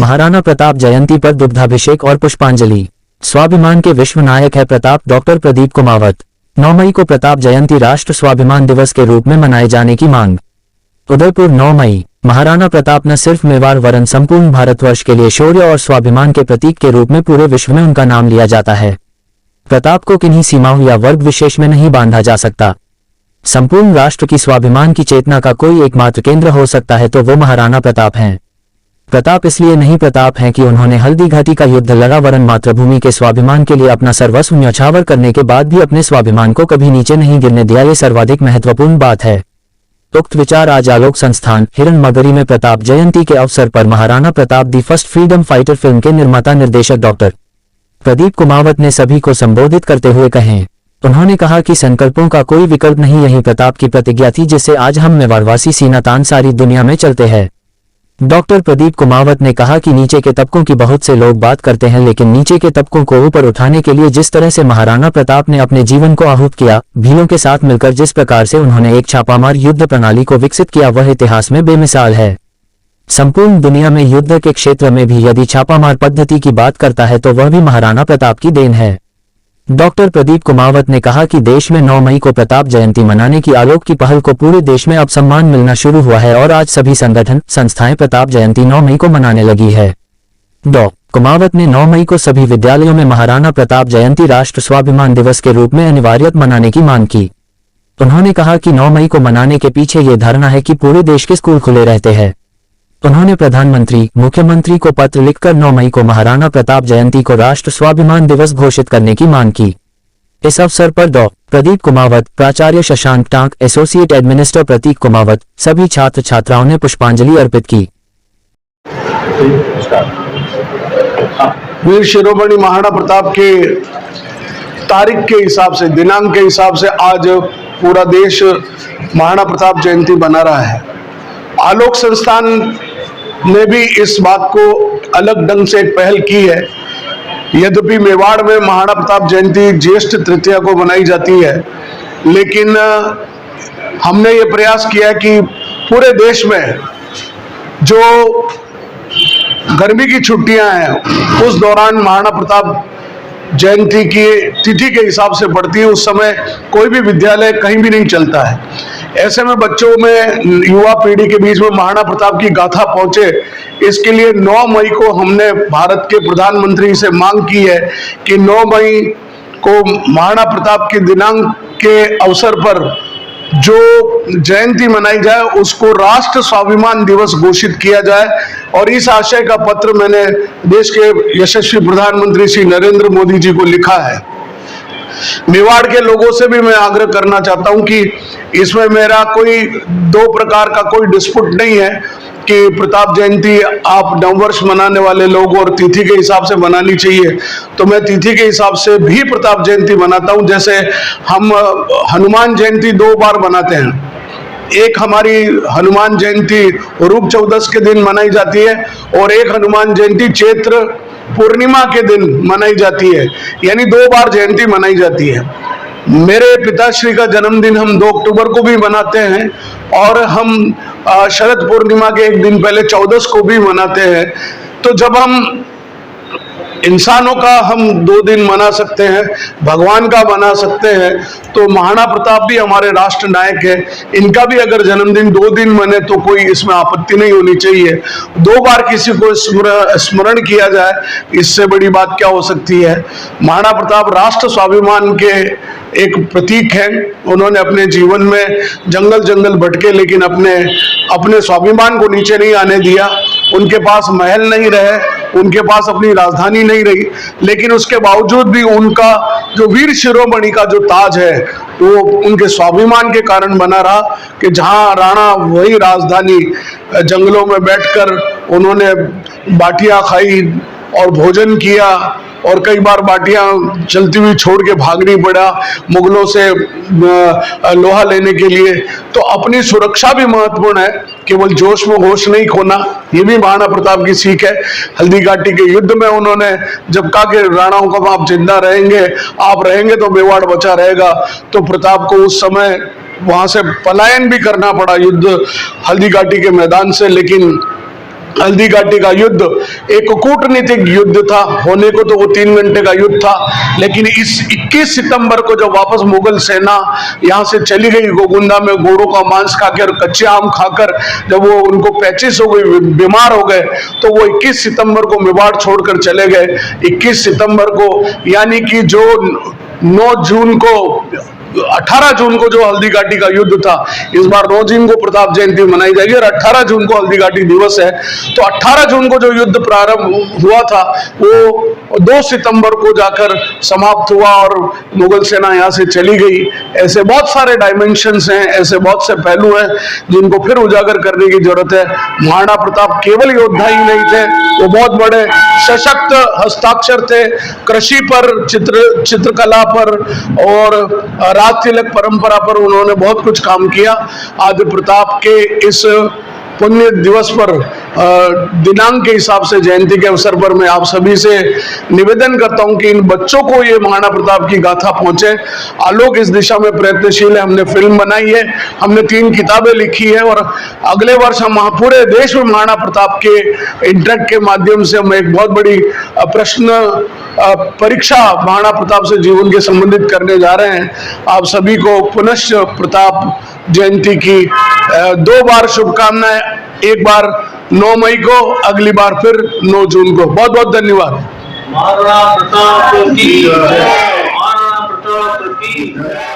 महाराणा प्रताप जयंती पर दुग्धाभिषेक और पुष्पांजलि। स्वाभिमान के विश्व नायक है प्रताप। डॉक्टर प्रदीप कुमावत। 9 मई को प्रताप जयंती राष्ट्र स्वाभिमान दिवस के रूप में मनाए जाने की मांग। उदयपुर 9 मई। महाराणा प्रताप न सिर्फ मेवाड़ वरन संपूर्ण भारतवर्ष के लिए शौर्य और स्वाभिमान के प्रतीक के रूप में पूरे विश्व में उनका नाम लिया जाता है। प्रताप को किन्हीं सीमाओं या वर्ग विशेष में नहीं बांधा जा सकता। संपूर्ण राष्ट्र की स्वाभिमान की चेतना का कोई एकमात्र केंद्र हो सकता है तो वो महाराणा प्रताप हैं। प्रताप इसलिए नहीं प्रताप हैं कि उन्होंने हल्दी घाटी का युद्ध लड़ा, वरन मातृभूमि के स्वाभिमान के लिए अपना सर्वस्व न्यौछावर करने के बाद भी अपने स्वाभिमान को कभी नीचे नहीं गिरने दिया। ये सर्वाधिक महत्वपूर्ण बात है। उक्त विचार आज आलोक संस्थान हिरण मगरी में प्रताप जयंती के अवसर पर Maharana Pratap the first freedom fighter film के निर्माता निर्देशक डॉक्टर प्रदीप कुमावत ने सभी को संबोधित करते हुए कहे। उन्होंने कहा कि संकल्पों का कोई विकल्प नहीं, यही प्रताप की प्रतिज्ञा थी जिससे आज हम मेवाड़वासी सीना तान सारी दुनिया में चलते हैं। डॉक्टर प्रदीप कुमावत ने कहा कि नीचे के तबकों की बहुत से लोग बात करते हैं, लेकिन नीचे के तबकों को ऊपर उठाने के लिए जिस तरह से महाराणा प्रताप ने अपने जीवन को आहूत किया, भीलों के साथ मिलकर जिस प्रकार से उन्होंने एक छापामार युद्ध प्रणाली को विकसित किया, वह इतिहास में बेमिसाल है। संपूर्ण दुनिया में युद्ध के क्षेत्र में भी यदि छापामार पद्धति की बात करता है तो वह भी महाराणा प्रताप की देन है। डॉक्टर प्रदीप कुमावत ने कहा कि देश में 9 मई को प्रताप जयंती मनाने की आलोक की पहल को पूरे देश में अब सम्मान मिलना शुरू हुआ है और आज सभी संगठन संस्थाएं प्रताप जयंती 9 मई को मनाने लगी है। डॉ. कुमावत ने 9 मई को सभी विद्यालयों में महाराणा प्रताप जयंती राष्ट्र स्वाभिमान दिवस के रूप में अनिवार्यत मनाने की मांग की। उन्होंने कहा कि 9 मई को मनाने के पीछे ये धारणा है कि पूरे देश के स्कूल खुले रहते हैं। उन्होंने प्रधानमंत्री मुख्यमंत्री को पत्र लिखकर 9 मई को महाराणा प्रताप जयंती को राष्ट्र स्वाभिमान दिवस घोषित करने की मांग की। इस अवसर पर डॉ. प्रदीप कुमावत, प्राचार्य शशांक टांक, एसोसिएट एडमिनिस्ट्रेटर प्रतीक कुमावत, सभी छात्र छात्राओं ने पुष्पांजलि अर्पित की। वीर शिरोमणि महाराणा प्रताप के तारीख के हिसाब से, दिनांक के हिसाब से आज पूरा देश महाराणा प्रताप जयंती मना रहा है। आलोक संस्थान ने भी इस बात को अलग ढंग से एक पहल की है। यद्यपि मेवाड़ में महाराणा प्रताप जयंती ज्येष्ठ तृतीया को मनाई जाती है, लेकिन हमने ये प्रयास किया है कि पूरे देश में जो गर्मी की छुट्टियां हैं उस दौरान महाराणा प्रताप जयंती की तिथि के हिसाब से पड़ती है। उस समय कोई भी विद्यालय कहीं भी नहीं चलता है। ऐसे में बच्चों में, युवा पीढ़ी के बीच में महाराणा प्रताप की गाथा पहुंचे, इसके लिए 9 मई को हमने भारत के प्रधानमंत्री से मांग की है कि 9 मई को महाराणा प्रताप के दिनांक के अवसर पर जो जयंती मनाई जाए उसको राष्ट्र स्वाभिमान दिवस घोषित किया जाए। और इस आशय का पत्र मैंने देश के यशस्वी प्रधानमंत्री श्री नरेंद्र मोदी जी को लिखा है। मेवाड़ के लोगों से भी मैं आग्रह करना चाहता हूं कि इसमें मेरा कोई दो प्रकार का कोई डिस्प्यूट नहीं है कि प्रताप जयंती आप नववर्ष मनाने वाले लोग और तिथि के हिसाब से मनानी चाहिए, तो मैं तिथि के हिसाब से भी प्रताप जयंती मनाता हूं। जैसे हम हनुमान जयंती 2 बार मनाते हैं। एक हमारी हनुमान जयंती रूप चौदस के दिन मनाई जाती है और एक हनुमान जयंती चैत्र पूर्णिमा के दिन मनाई जाती है, यानी 2 बार जयंती मनाई जाती है। मेरे पिताश्री का जन्मदिन हम 2 अक्टूबर को भी मनाते हैं और हम शरद पूर्णिमा के एक दिन पहले 14 को भी मनाते हैं। तो जब हम इंसानों का हम 2 दिन मना सकते हैं, भगवान का मना सकते हैं, तो महाराणा प्रताप भी हमारे राष्ट्र नायक है, इनका भी अगर जन्मदिन 2 दिन मने तो कोई इसमें आपत्ति नहीं होनी चाहिए। 2 बार किसी को स्मरण किया जाए, इससे बड़ी बात क्या हो सकती है। महाराणा प्रताप राष्ट्र स्वाभिमान के एक प्रतीक हैं। उन्होंने अपने जीवन में जंगल जंगल भटके, लेकिन अपने स्वाभिमान को नीचे नहीं आने दिया। उनके पास महल नहीं रहे, उनके पास अपनी राजधानी नहीं रही, लेकिन उसके बावजूद भी उनका जो वीर शिरोमणि का जो ताज है वो उनके स्वाभिमान के कारण बना रहा कि जहां राणा वही राजधानी। जंगलों में बैठकर उन्होंने बाटियां खाई और भोजन किया और कई बार बाटियां चलती हुई छोड़ के भागनी पड़ा मुगलों से लोहा लेने के लिए। तो अपनी सुरक्षा भी महत्वपूर्ण है, केवल जोश में होश नहीं खोना, ये भी महाराणा प्रताप की सीख है। हल्दी घाटी के युद्ध में उन्होंने जब कहा कि राणाओं को आप जिंदा रहेंगे, आप रहेंगे तो मेवाड़ बचा रहेगा, तो प्रताप को उस समय वहां से पलायन भी करना पड़ा युद्ध हल्दी घाटी के मैदान से, लेकिन हल्दी घाटी का युद्ध एक कूटनीतिक युद्ध था, होने को तो वो 3 घंटे का युद्ध था, लेकिन इस 21 सितंबर को जब वापस मुगल सेना यहाँ से चली गई, गोगुंदा में घोड़ों का मांस खाकर, कच्चे आम खाकर, जब वो उनको पैचिस हो गई, बीमार हो गए, तो वो 21 सितंबर को मेवाड़ छोड़कर चले गए। 21 सितंबर को, यानी कि जो 9 जून को 18 जून को जो हल्दी घाटी का युद्ध था, इस बार 9 जून को प्रताप जयंती मनाई जाएगी और 18 जून को हल्दी घाटी दिवस है। तो 18 जून को जो युद्ध प्रारंभ हुआ था वो 2 सितंबर को जाकर समाप्त हुआ और मुगल सेना यहाँ से चली गई। ऐसे बहुत सारे डायमेंशंस हैं, ऐसे बहुत से पहलू हैं जिनको फिर उजागर करने की जरूरत है। महाराणा प्रताप केवल योद्धा ही नहीं थे, वो बहुत बड़े सशक्त हस्ताक्षर थे, कृषि पर, चित्रकला पर और राज तिलक परंपरा पर उन्होंने बहुत कुछ काम किया। आदि प्रताप के इस पुण्य दिवस पर, दिनांक के हिसाब से, जयंती के अवसर पर मैं आप सभी से निवेदन करता हूं कि इन बच्चों को ये महाराणा प्रताप की गाथा पहुंचे। आलोक इस दिशा में प्रयत्नशील है, हमने फिल्म बनाई है, हमने 3 किताबें लिखी है और अगले वर्ष हम पूरे देश में महाराणा प्रताप के इंटरेक्ट के माध्यम से हम एक बहुत बड़ी प्रश्न परीक्षा महाराणा प्रताप से जीवन के संबंधित करने जा रहे हैं। आप सभी को पुनश्च प्रताप जयंती की 2 बार शुभकामनाएं, एक बार 9 मई को, अगली बार फिर 9 जून को। बहुत बहुत धन्यवाद। महाराणा प्रताप की जय। महाराणा प्रताप की जय।